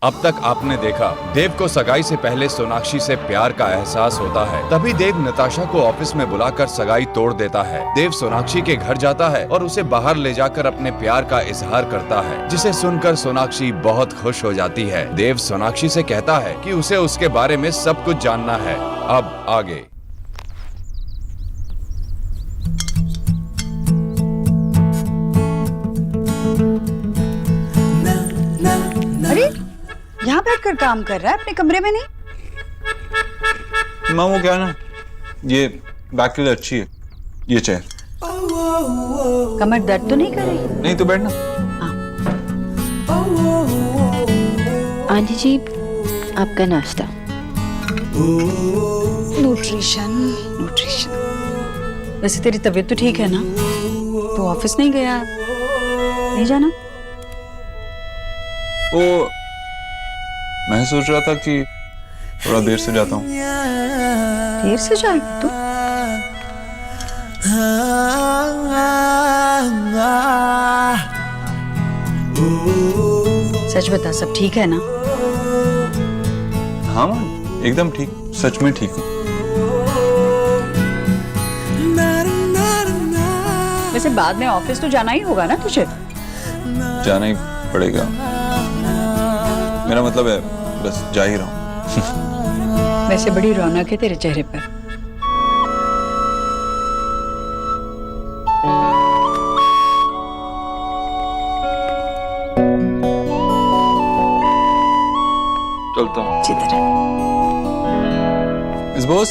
अब तक आपने देखा, देव को सगाई से पहले सोनाक्षी से प्यार का एहसास होता है। तभी देव नताशा को ऑफिस में बुलाकर सगाई तोड़ देता है। देव सोनाक्षी के घर जाता है और उसे बाहर ले जाकर अपने प्यार का इजहार करता है, जिसे सुनकर सोनाक्षी बहुत खुश हो जाती है। देव सोनाक्षी से कहता है कि उसे उसके बारे में सब कुछ जानना है। अब आगे। अरे यहाँ बैठकर काम कर रहा है, अपने कमरे में नहीं? माँ वो क्या है ना, ये बैक के लिए अच्छी है ये चेयर। कमर दर्द तो नहीं कर रही? नहीं तो बैठना। आंटी जी आपका नाश्ता। Nutrition nutrition. वैसे तेरी तबीयत तो ठीक है ना? तो ऑफिस नहीं गया? नहीं जाना? वो मैं सोच रहा था कि थोड़ा देर से जाता हूँ। देर से जाएगा तू? सच बता, सब ठीक है ना? हाँ माँ एकदम ठीक, सच में ठीक हूँ। वैसे बाद में ऑफिस तो जाना ही होगा ना तुझे? जाना ही पड़ेगा, मेरा मतलब है बस जा ही रहा हूँ। वैसे बड़ी रौनक है तेरे चेहरे पर। चलता हूँ। चित्र इस बॉस,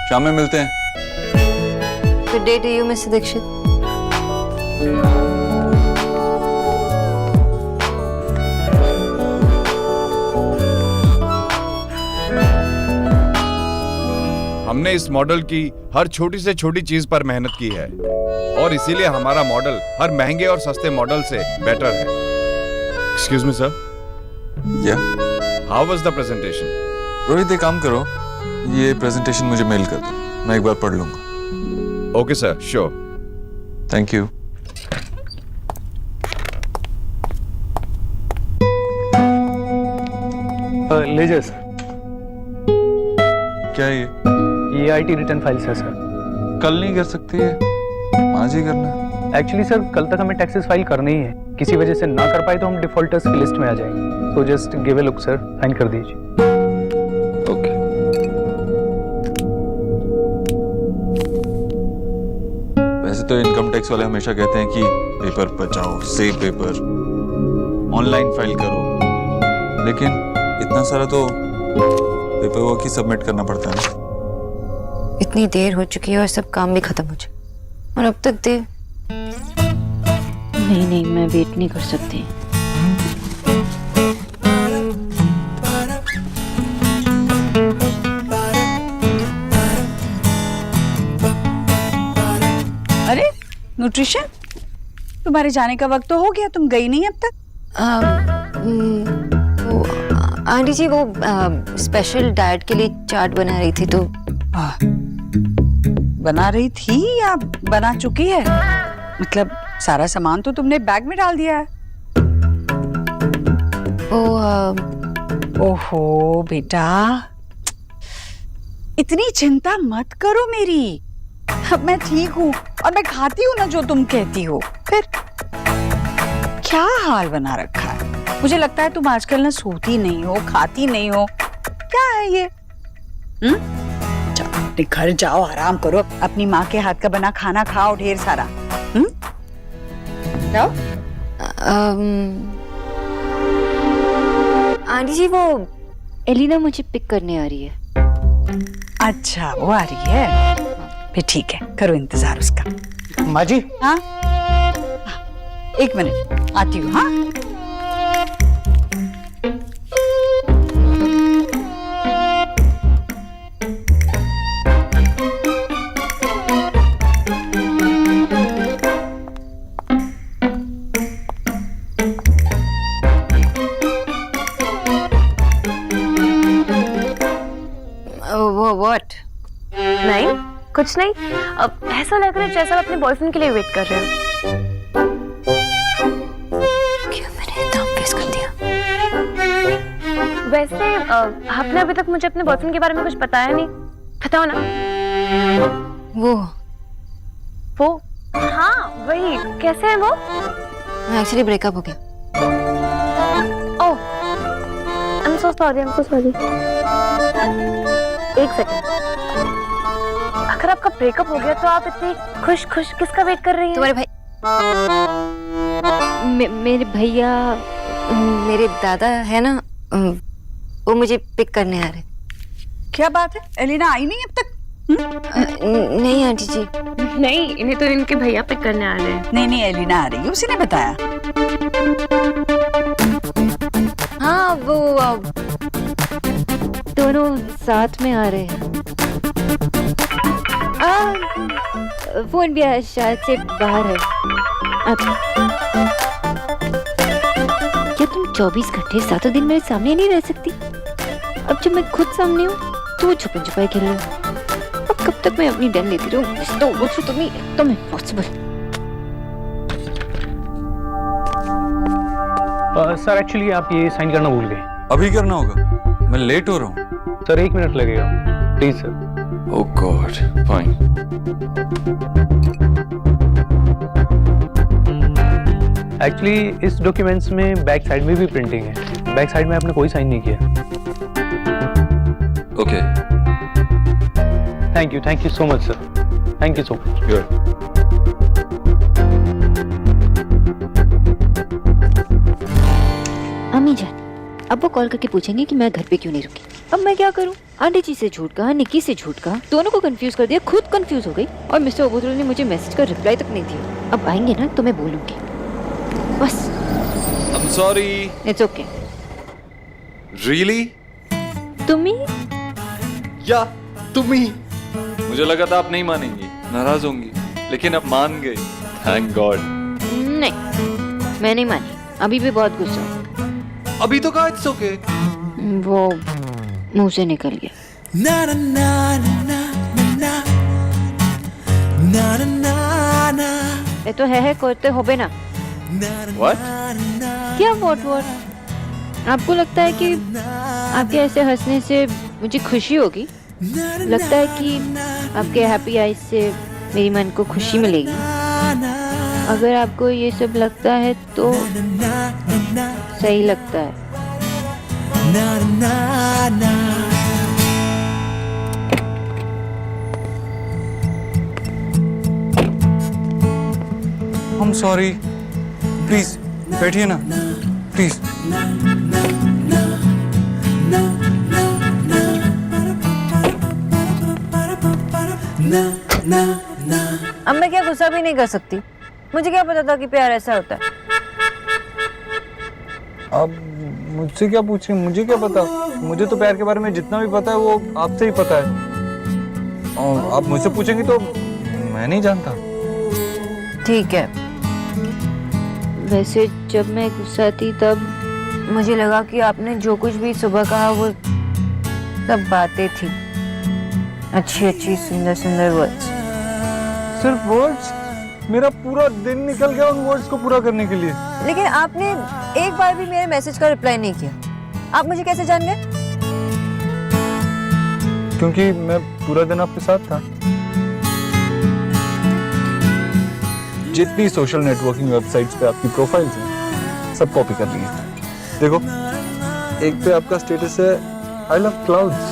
शाम में मिलते हैं। Good day to you mister Dikshit. हमने इस मॉडल की हर छोटी से छोटी चीज पर मेहनत की है और इसीलिए हमारा मॉडल हर महंगे और सस्ते मॉडल से बेटर है। Excuse me sir, how was the presentation? Rohit एक काम करो, ये प्रेजेंटेशन मुझे मेल कर दो, मैं एक बार पढ़ लूंगा। Okay sir, sure. Thank you. लीजिए सर, क्या है ये आईटी रिटर्न फाइल्स है सर। कल नहीं कर सकती है, आज ही करना है। एक्चुअली सर कल तक हमें टैक्सेस फाइल करनी ही है, किसी वजह से ना कर पाए तो हम डिफॉल्टर्स की लिस्ट में आ जाएंगे। तो just give a look sir, sign कर दीजिए। ओके। वैसे तो इनकम टैक्स वाले हमेशा कहते हैं कि पेपर बचाओ, सेव पेपर, ऑनलाइन फाइल करो, लेकिन इतना सारा तो पेपर वर्क ही सबमिट करना पड़ता है ना। इतनी देर हो चुकी है और सब काम भी खत्म हो चुके, और अब तक देव। नहीं मैं वेट नहीं कर सकती। अरे न्यूट्रिशन, तुम्हारे जाने का वक्त तो हो गया, तुम गई नहीं अब तक? आंटी जी वो स्पेशल डाइट के लिए चाट बना रही थी तो। बना रही थी या बना चुकी है? मतलब सारा सामान तो तुमने बैग में डाल दिया है। ओहो बेटा, इतनी चिंता मत करो मेरी। अब मैं ठीक हूँ और मैं खाती हूँ ना जो तुम कहती हो। फिर क्या हाल बना रखा है? मुझे लगता है तुम आजकल ना सोती नहीं हो, खाती नहीं हो। क्या है ये? जाओ अपने घर जाओ, आराम करो, अपनी माँ के हाथ का बना खाना खाओ ढेर सारा। जाओ। आंटी जी वो एलिना मुझे पिक करने आ रही है। अच्छा वो आ रही है, फिर ठीक है, करो इंतजार उसका। माँ जी। हाँ एक मिनट आती हूँ। हाँ व्हाट? नहीं कुछ नहीं, अब ऐसा लग रहा है जैसा अपने बॉयफ्रेंड के लिए वेट कर रहे हो। क्यों मैंने इतना फेस कर दिया? वैसे आपने अभी तक मुझे अपने बॉयफ्रेंड के बारे में कुछ बताया नहीं, बताओ ना। वो हाँ वही, कैसे है वो? एक्चुअली ब्रेकअप हो गया। ओह आई एम सो सॉरी, एक सेकंड, अगर आपका ब्रेकअप हो गया तो आप इतनी खुश किसका वेट कर रही हैं? तुम्हारे भाई मेरे भैया, मेरे दादा है ना, वो मुझे पिक करने आ रहे। क्या बात है, एलिना आई नहीं अब तक? नहीं आंटी जी। नहीं, इन्हें तो इनके भैया पिक करने आ रहे हैं। नहीं एलिना आ रही है, उसी ने बताया। हाँ वो दोनों साथ में आ रहे हैं। फोन भी शायद से बाहर है। क्या तुम 24 घंटे 7 दिन मेरे सामने नहीं रह सकती? अब जब मैं खुद सामने हूँ तो वो छुपन छुपाई खेल रहे हो। अब कब तक मैं अपनी डन लेती रहूँ? तो वो तुम्हें एकदम इम्पॉसिबल। सर एक्चुअली आप ये साइन करना भूल गए। अभी करना होगा, मैं लेट हो रहा हूँ। सर 1 मिनट लगेगा, please sir. Oh God, fine. Actually इस डॉक्यूमेंट्स में बैक साइड में भी प्रिंटिंग है, बैक साइड में आपने कोई साइन नहीं किया। Okay, thank you so much sir, thank you so much. Good. अम्मी जान, अब वो कॉल करके पूछेंगे कि मैं घर पे क्यों नहीं रुकी। अब मैं क्या करूं? आंटी जी से झूठ कहा, निक्की से झूठ कहा, दोनों को कंफ्यूज कर दिया, खुद कंफ्यूज हो गई, और मिस्टर अबूतुल ने मुझे मैसेज का रिप्लाई तक नहीं दिया। अब आएंगे ना तो मैं बोलूंगी, बस। I am sorry. It's okay. Really? तुम ही? या तुम ही? मुझे लगा था आप नहीं मानेंगी, नाराज होंगी, लेकिन अब मान गए। Thank God. नहीं, मैं नहीं मानी, अभी भी बहुत गुस्सा हूं। अभी तो कहा इट्स ओके। वो मुंह से निकल गया। Na na na na na na na na na ये तो है करते होबे ना। What? क्या व्हाट? आपको लगता है कि आपके ऐसे हंसने से मुझे खुशी होगी? लगता है कि आपके हैप्पी आईज से मेरी मन को खुशी मिलेगी? अगर आपको ये सब लगता है तो सही लगता है। I'm sorry. प्लीज बैठिए ना, प्लीज। अब मैं क्या गुस्सा भी नहीं कर सकती? मुझे क्या पता था कि प्यार ऐसा होता है। अब मुझसे क्या पूछे, मुझे क्या पता? मुझे तो प्यार के बारे में जितना भी पता है वो आपसे ही पता है, और आप मुझसे पूछेंगी तो मैं नहीं जानता। ठीक है। वैसे जब मैं गुस्सा थी तब मुझे लगा कि आपने जो कुछ भी सुबह कहा वो सब बातें थी, अच्छी सुंदर वर्ड्स। सिर्फ वर्ड्स? मेरा पूरा दिन निकल गया उन वर्ड्स को पूरा करने के लिए। लेकिन आपने एक बार भी मेरे मैसेज का रिप्लाई नहीं किया। आप मुझे कैसे जान गए? क्योंकि मैं पूरा दिन आपके साथ था। जितनी सोशल नेटवर्किंग वेबसाइट्स पे आपकी प्रोफाइल्स हैं, सब कॉपी कर ली है। देखो, एक पे आपका स्टेटस है आई लव क्लाउड्स।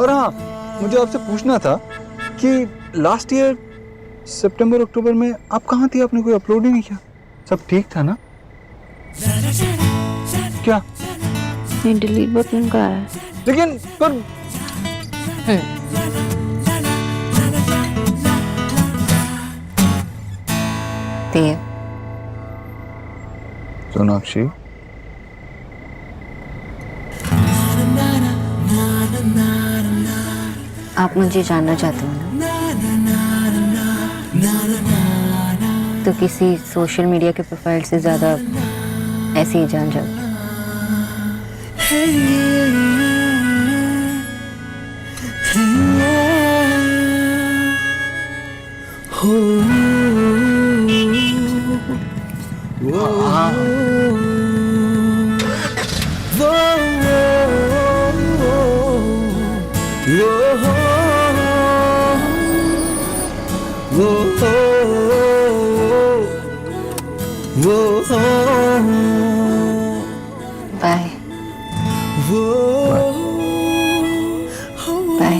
और हाँ, मुझे आपसे पूछना था कि लास्ट ईयर सितंबर अक्टूबर में आप कहाँ थी? आपने कोई अपलोड ही नहीं किया। सब ठीक था ना? क्या? ये डिलीट बटन का है। लेकिन पर सोनाक्षी, आप मुझे जानना चाहते हो ना? तो किसी सोशल मीडिया के प्रोफाइल से ज्यादा ऐसे ही जान जाओ। वो बाय वो बाय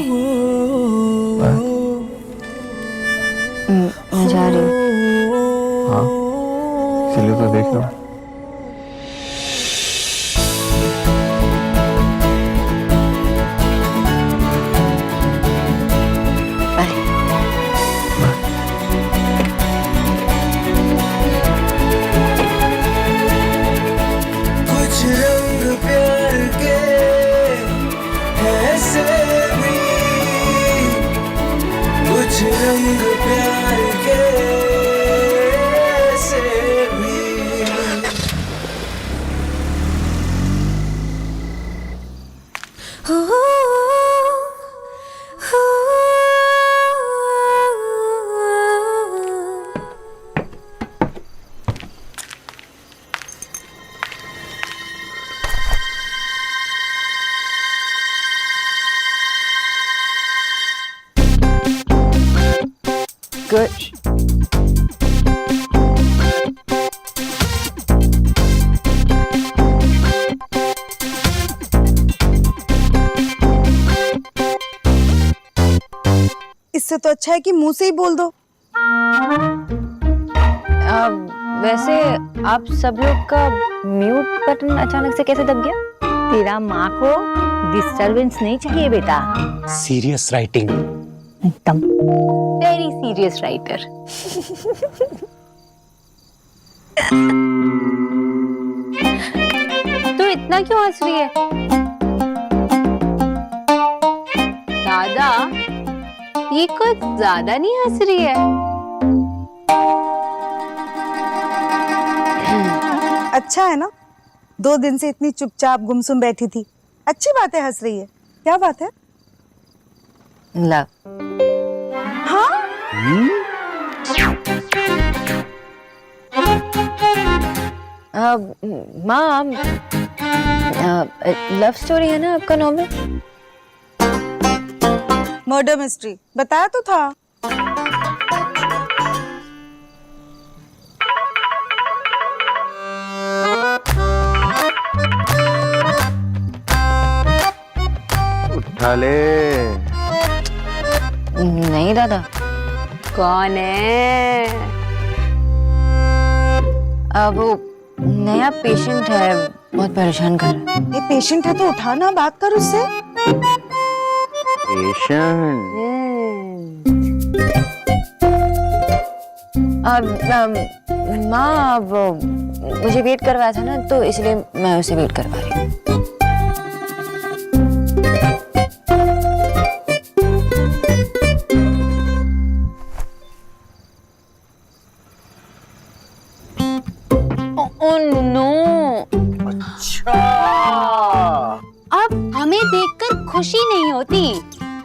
मैं जा रही हूँ। हाँ चलिए तो देख लो। कुछ रंग प्यार के ऐसे भी, कुछ रंग प्यार के ऐसे भी। Good. इससे तो अच्छा है कि मुंह से ही बोल दो। वैसे आप सब लोग का म्यूट बटन अचानक से कैसे दब गया? तेरा माँ को डिस्टरबेंस नहीं चाहिए बेटा। Serious writing. एकदम वेरी सीरियस राइटर। तू इतना क्यों हंस रही है? दादा ये कुछ ज्यादा नहीं हंस रही है? अच्छा है ना, 2 दिन से इतनी चुपचाप गुमसुम बैठी थी। अच्छी बात है, हंस रही है। क्या बात है? लव। हाँ? माँ लव स्टोरी है ना आपका नॉवेल? मर्डर मिस्ट्री बताया तो था। उठा ले। नहीं दादा। कौन है? वो नया पेशेंट है, बहुत परेशान कर रहा है। ये पेशेंट है तो उठाना, बात कर उससे। पेशेंट। माँ वो मुझे वेट करवाया था ना, तो इसलिए मैं उसे वेट करवा रही हूँ। Oh no. अब हमें देखकर खुशी नहीं होती,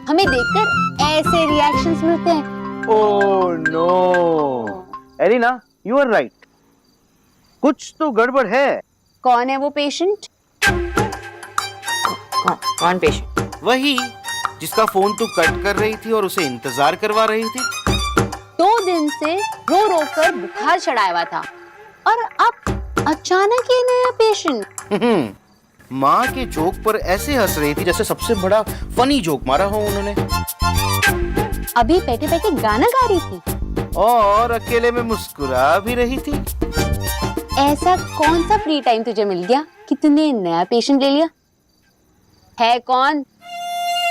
हमें देखकर ऐसे रिएक्शंस मिलते हैं। Oh no. Elina, you are right. कुछ तो गड़बड़ है। कौन है वो पेशेंट? कौन पेशेंट? वही जिसका फोन तू कट कर रही थी और उसे इंतजार करवा रही थी। 2 दिन से रो रो कर बुखार चढ़ाया हुआ था और अब अचानक ये नया पेशेंट। माँ के जोक पर ऐसे हंस रही थी जैसे सबसे बड़ा फनी जोक मारा हो उन्होंने। अभी बैठे बैठे गाना गा रही थी और अकेले में मुस्कुरा भी रही थी। ऐसा कौन सा फ्री टाइम तुझे मिल गया कि तूने नया पेशेंट ले लिया? है कौन?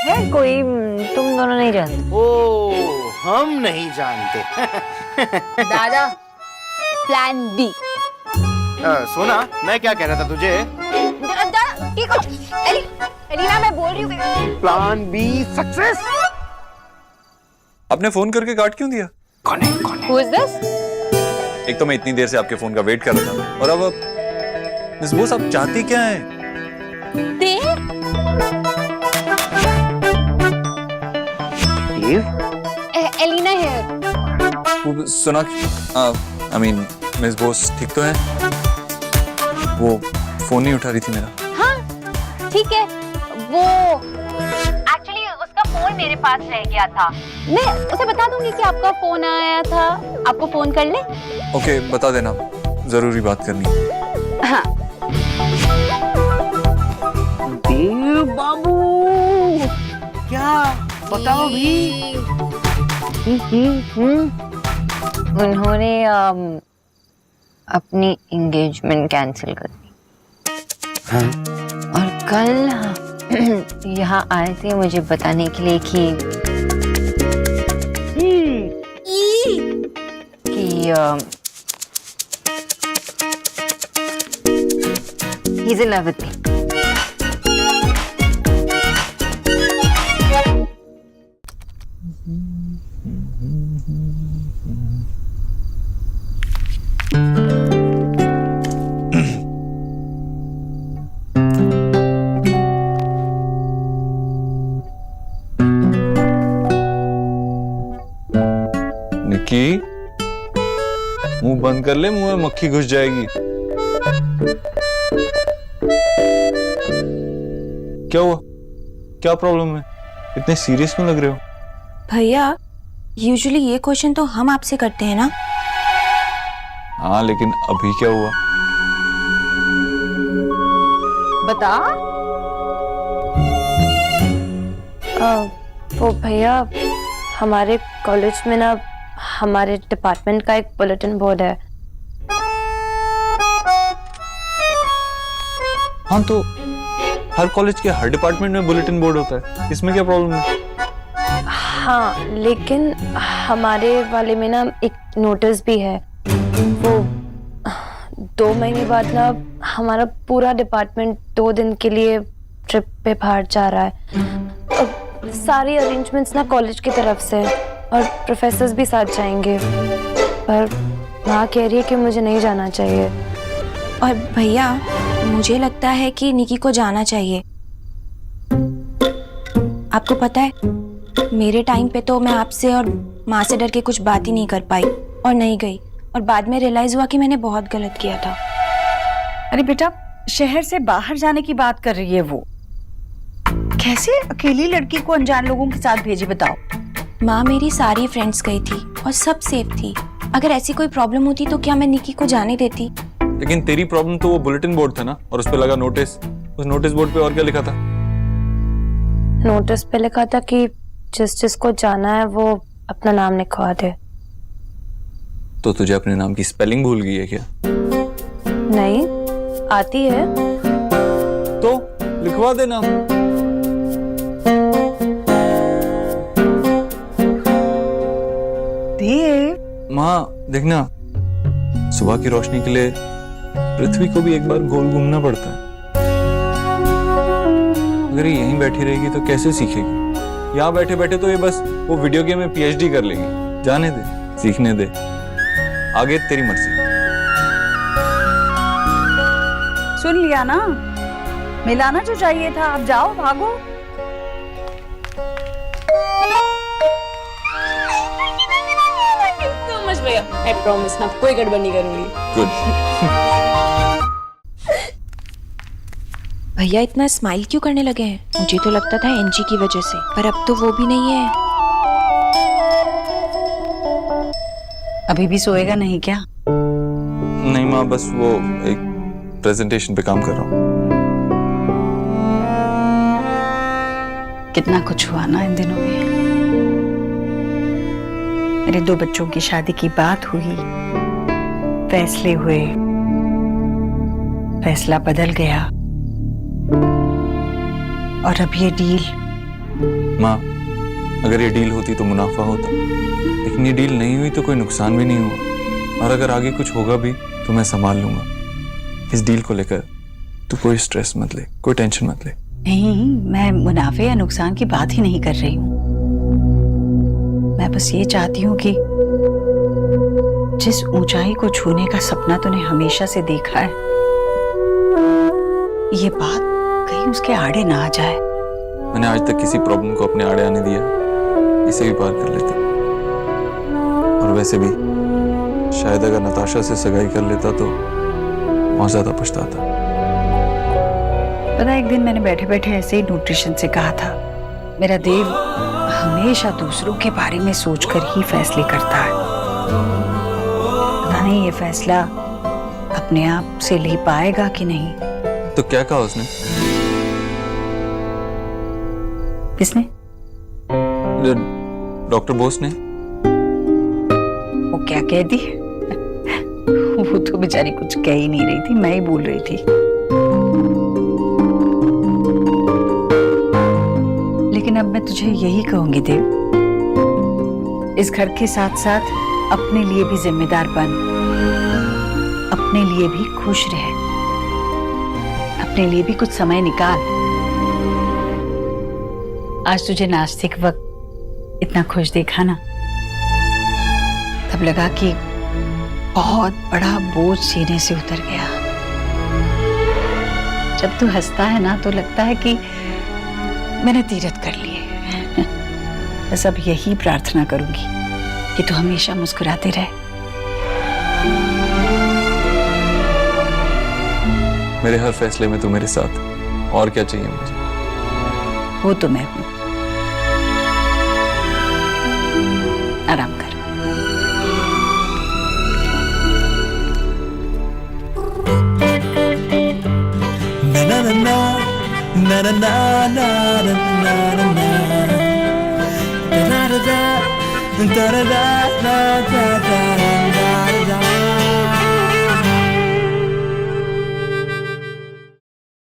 है कोई, तुम दोनों नहीं जानते। ओ हम नहीं जानते। दादा प्लान बी। सोना, मैं क्या कह रहा था तुझे? एलिना मैं बोल रही हूँ। Plan B success. आपने फोन करके काट क्यों दिया? कौन है? Who is this? एक तो मैं इतनी देर से आपके फोन का वेट कर रहा था, और अब मिस बोस आप चाहती क्या हैं? Elina here. सुना, आई मीन मिस बोस ठीक तो है? वो फोन नहीं उठा रही थी मेरा। हाँ ठीक है, वो एक्चुअली उसका फोन मेरे पास रह गया था। मैं उसे बता दूंगी कि आपका फोन आया था, आपको फोन कर ले। ओके, बता देना, जरूरी बात करनी है। हाँ। देव बाबू, क्या बताओ भी। उन्होंने अपनी एंगेजमेंट कैंसिल कर दी। हाँ? और कल यहाँ आए थे मुझे बताने के लिए कि he's in love with me. Nikki, मुंह बंद कर ले, मुंह में मक्खी घुस जाएगी। क्या हुआ? क्या प्रॉब्लम है? इतने सीरियस क्यों लग रहे हो? भैया, यूजुअली ये क्वेश्चन तो हम आपसे करते हैं ना। हाँ, लेकिन अभी क्या हुआ? बता। वो भैया, हमारे कॉलेज में ना हमारे डिपार्टमेंट का एक बुलेटिन बोर्ड है। हाँ, तो हर कॉलेज के हर डिपार्टमेंट में बुलेटिन बोर्ड होता है, इसमें क्या प्रॉब्लम है? हाँ, लेकिन हमारे वाले में ना एक नोटिस भी है। वो 2 महीने बाद ना हमारा पूरा डिपार्टमेंट 2 दिन के लिए ट्रिप पे बाहर जा रहा है। सारी अरेंजमेंट्स ना कॉलेज की तरफ से और प्रोफेसर्स भी साथ जाएंगे, पर माँ कह रही है कि मुझे नहीं जाना चाहिए। और भैया, मुझे लगता है कि निकी को जाना चाहिए। आपको पता है, मेरे टाइम पे तो मैं आपसे और माँ से डर के कुछ बात ही नहीं कर पाई और नहीं गई, और बाद में रियलाइज हुआ कि मैंने बहुत गलत किया था। अरे बेटा, शहर से बाहर जाने की बात कर रही है वो। कैसे अकेली लड़की को अनजान लोगों के साथ भेजी, बताओ। माँ, मेरी सारी फ्रेंड्स गई थी और सब सेफ थी। अगर ऐसी कोई प्रॉब्लम होती तो क्या मैं निकी को जाने देती? लेकिन तेरी प्रॉब्लम तो वो बुलेटिन बोर्ड था ना, और उस पे लगा नोटिस। उस नोटिस बोर्ड पे और क्या लिखा था? नोटिस पे लिखा था कि जिसको जाना है वो अपना नाम लिखवा दे। तो तुझे अपने नाम की स्पेलिंग भूल गई है क्या? नहीं, आती है। तो लिखवा देना। माँ, देखना, सुबह की रोशनी के लिए पृथ्वी को भी एक बार गोल घूमना पड़ता है। अगर ये यहीं बैठी रहेगी तो कैसे सीखेगी? यहाँ बैठे बैठे तो ये बस वो वीडियो गेम में PhD कर लेगी। जाने दे, सीखने दे, आगे तेरी मर्जी। सुन लिया ना, मिलाना जो चाहिए था। अब जाओ, भागो। भैया, I promise ना कोई गड़बड़ नहीं करूंगी। गुड। भैया, इतना स्माइल क्यों करने लगे हैं? मुझे तो लगता था एनजी की वजह से, पर अब तो वो भी नहीं है। अभी भी सोएगा नहीं क्या? नहीं माँ, बस वो एक प्रेजेंटेशन पे काम कर रहा हूँ। कितना कुछ हुआ ना इन दिनों में। मेरे 2 बच्चों की शादी की बात हुई, फैसले हुए, फैसला बदल गया, और अब ये डील। माँ, अगर ये डील होती तो मुनाफा होता, लेकिन ये डील नहीं हुई तो कोई नुकसान भी नहीं हुआ। और अगर आगे कुछ होगा भी तो मैं संभाल लूंगा। इस डील को लेकर तू कोई स्ट्रेस मत ले, कोई टेंशन मत ले। नहीं, मैं मुनाफे या नुकसान की बात ही नहीं कर रही हूँ। मैं बस ये चाहती हूँ कि जिस ऊंचाई को छूने का सपना तूने हमेशा से देखा है, ये बात कहीं उसके आड़े ना आ जाए। मैंने आज तक किसी प्रॉब्लम को अपने आड़े आने दिया, इसे भी पार कर लेता। और वैसे भी शायद अगर नताशा से सगाई कर लेता तो बहुत ज्यादा पछताता। पता, एक दिन मैंने बैठे बैठे ऐसे ही न्यूट्रिशन से कहा था, मेरा देव हमेशा दूसरों के बारे में सोचकर ही फैसले करता है। पता नहीं ये फैसला अपने आप से ले पाएगा कि नहीं। तो क्या कहा उसने? किसने? डॉक्टर बोस ने। वो क्या कह दी? वो तो बेचारी कुछ कह ही नहीं रही थी, मैं ही बोल रही थी। लेकिन अब मैं तुझे यही कहूंगी देव, इस घर के साथ साथ अपने लिए भी जिम्मेदार बन, अपने लिए भी खुश रह, अपने लिए भी कुछ समय निकाल। आज तुझे नाश्ते के वक्त इतना खुश देखा ना, तब लगा कि बहुत बड़ा बोझ सीने से उतर गया। जब तू हंसता है ना तो लगता है कि मैंने तीरथ कर लिए। बस अब यही प्रार्थना करूंगी कि तू हमेशा मुस्कुराते रहे। मेरे हर फैसले में तू मेरे साथ, और क्या चाहिए मुझे? वो तो मैं हूं। आराम कर। na na na na na na na na na na na da da da da da da da da da da